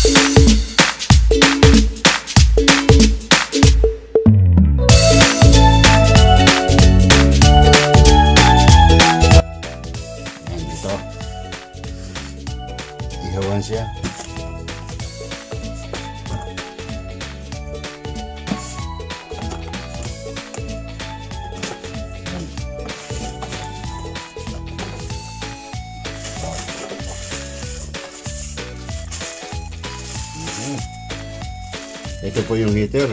Ihawan siya. Ito po yung heater.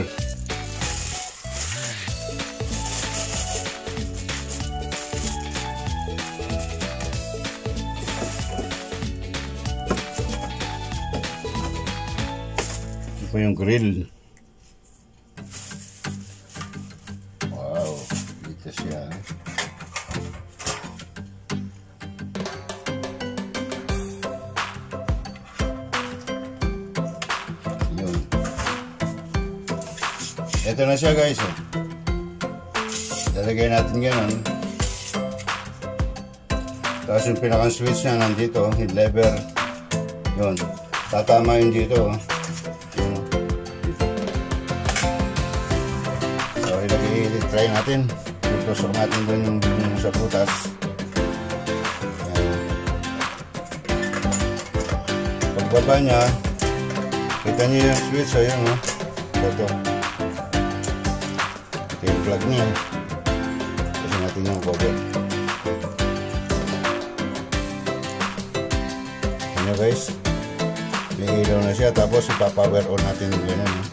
Ito po yung grill. Wow, dito siya. Ito na siya guys. Lalagay natin ganun. Tapos yung pinakang switch niya nandito, yung lever. Yun. Tatama yun dito. Yun. Dito. So try natin. Tutusok natin doon yung sa butas. Pagbaba niya, kita niyo yung switch. Ayun o. Ito. Yung plug niya. Kasi natin yung cover. Ano guys, may ilaw na siya. Tapos ipapower on natin yung ganun.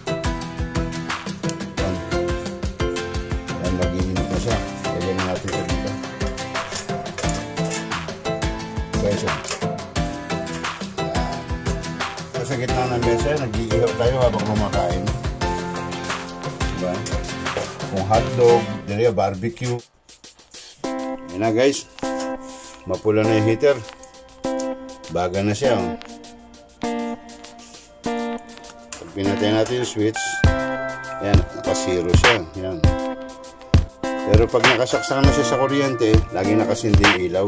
Yan, mag-iinit na siya. Lagyan na natin sa dito guys. Sa gitna ng mesa, nag-iihaw tayo habang kumakain. Diba? Kung hotdog, dali barbecue. Yan na guys, mapula na yung heater. Baga na siya. Pag pinatay natin yung switch, yan, naka-zero siya. Yan. Pero pag nakasaksak na siya sa kuryente, lagi nakasinding ilaw.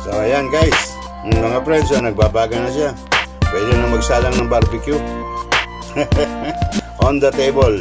So ayan guys, mga friends, nagbabaga na siya. Pwede na magsalang ng barbecue. On the table.